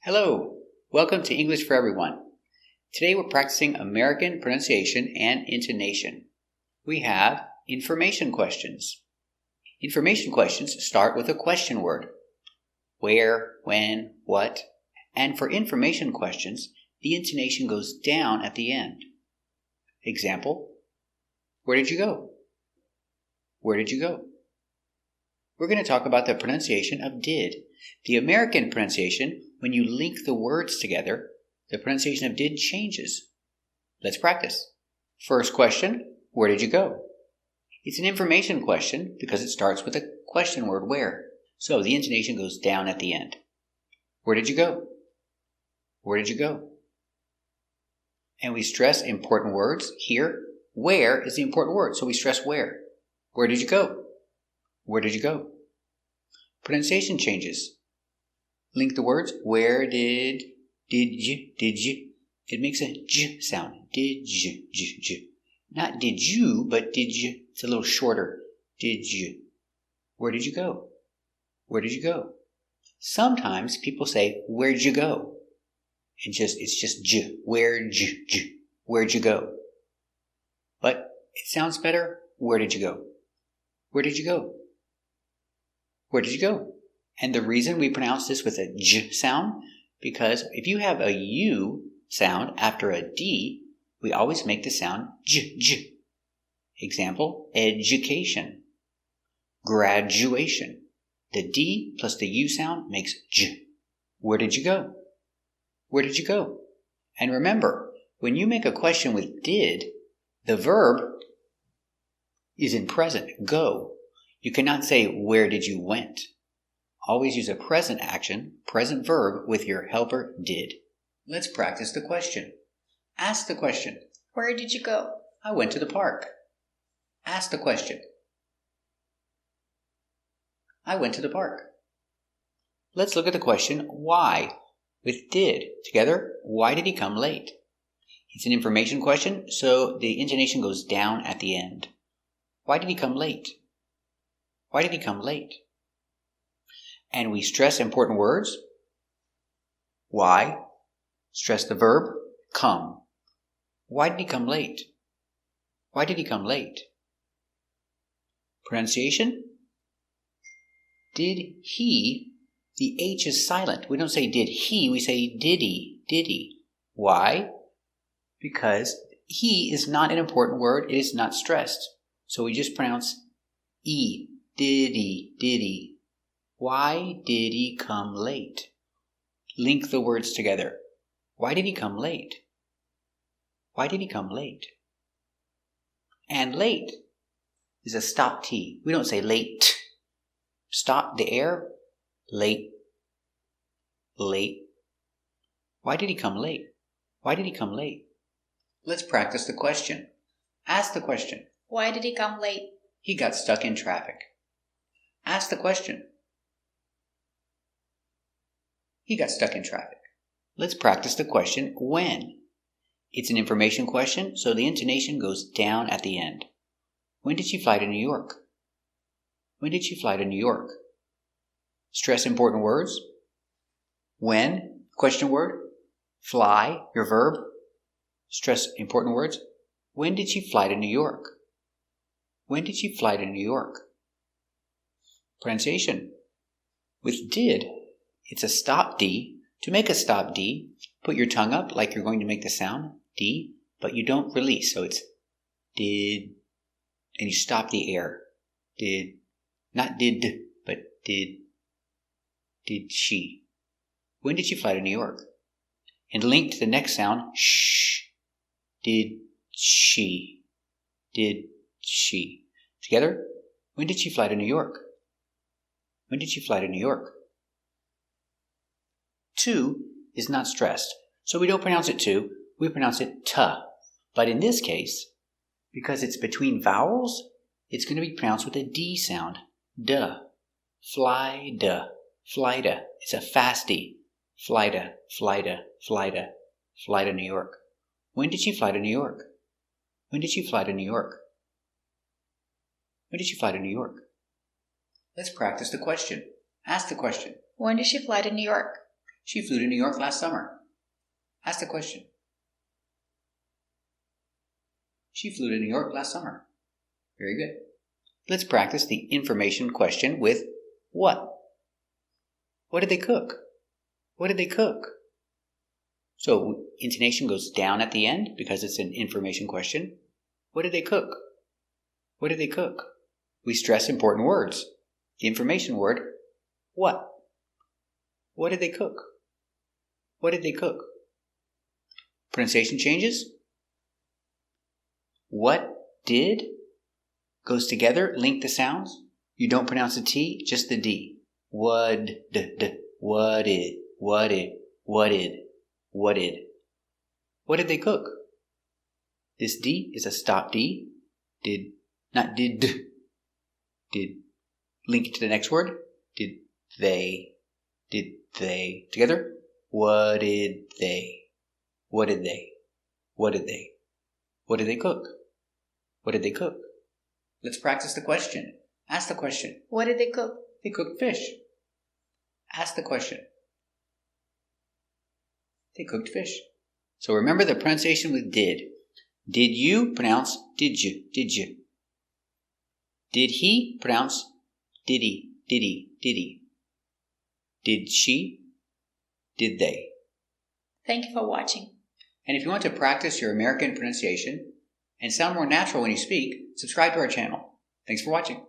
Hello, welcome to English for Everyone. Today we're practicing American pronunciation and intonation. We have information questions. Information questions start with a question word. Where, when, what, and for information questions, the intonation goes down at the end. Example, where did you go? Where did you go? We're going to talk about the pronunciation of did. The American pronunciation, when you link the words together, the pronunciation of did changes. Let's practice. First question, where did you go? It's an information question because it starts with a question word, where. So the intonation goes down at the end. Where did you go? Where did you go? And we stress important words. Here, where is the important word, so we stress where. Where did you go? Where did you go? Pronunciation changes. Link the words. Where did you. It makes a j sound. Did you. Not did you, but did you. It's a little shorter. Did you. Where did you go? Where did you go? Sometimes people say, where'd you go? It's just j. Where'd you. Where'd you go? But it sounds better. Where did you go? Where did you go? Where did you go? And the reason we pronounce this with a j sound, because if you have a u sound after a d, we always make the sound j. Example, education, graduation. The d plus the u sound makes j. Where did you go? Where did you go? And remember, when you make a question with did, the verb is in present, go. You cannot say, where did you went? Always use a present action, present verb with your helper did. Let's practice the question. Ask the question. Where did you go? I went to the park. Ask the question. I went to the park. Let's look at the question, why? With did. Together, why did he come late? It's an information question, so the intonation goes down at the end. Why did he come late? Why did he come late? And we stress important words. Why? Stress the verb, come. Why did he come late? Why did he come late? Pronunciation. Did he? The H is silent. We don't say did he, we say did he, did he. Why? Because he is not an important word, it is not stressed. So we just pronounce E. Did he. Why did he come late? Link the words together. Why did he come late? Why did he come late? And late is a stop T. We don't say late. Stop the air. Late. Late. Why did he come late? Why did he come late? Let's practice the question. Ask the question. Why did he come late? He got stuck in traffic. Ask the question. He got stuck in traffic. Let's practice the question, when? It's an information question, so the intonation goes down at the end. When did she fly to New York? When did she fly to New York? Stress important words. When, question word. Fly, your verb. Stress important words. When did she fly to New York? When did she fly to New York? Pronunciation. With did, it's a stop D. To make a stop D, put your tongue up like you're going to make the sound, D, but you don't release. So it's did, and you stop the air. Did, not did, but did she. When did she fly to New York? And link to the next sound, shh. Did she. Did she. Together, when did she fly to New York? When did she fly to New York? To is not stressed, so we don't pronounce it to, we pronounce it ta. But in this case, because it's between vowels, it's going to be pronounced with a D sound. Duh. Fly da. Fly da. It's a fast D. Fly da. Fly da. Fly da. Fly to New York. When did she fly to New York? When did she fly to New York? When did she fly to New York? Let's practice the question. Ask the question. When did she fly to New York? She flew to New York last summer. Ask the question. She flew to New York last summer. Very good. Let's practice the information question with what. What did they cook? What did they cook? So intonation goes down at the end because it's an information question. What did they cook? What did they cook? We stress important words. The information word, what? What did they cook? What did they cook? Pronunciation changes. What did goes together, link the sounds. You don't pronounce the T, just the D. What did, what did, what did, what did, what did. What did they cook? This D is a stop D. Did, not did, did. Link it to the next word. Did they, together. What did they, what did they, what did they, what did they cook? What did they cook? Let's practice the question. Ask the question. What did they cook? They cooked fish. Ask the question. They cooked fish. So remember the pronunciation with did. Did you pronounce did you, did you. Did he pronounce did he, did he, did he. Did she, did they. Thank you for watching. And if you want to practice your American pronunciation and sound more natural when you speak, subscribe to our channel. Thanks for watching.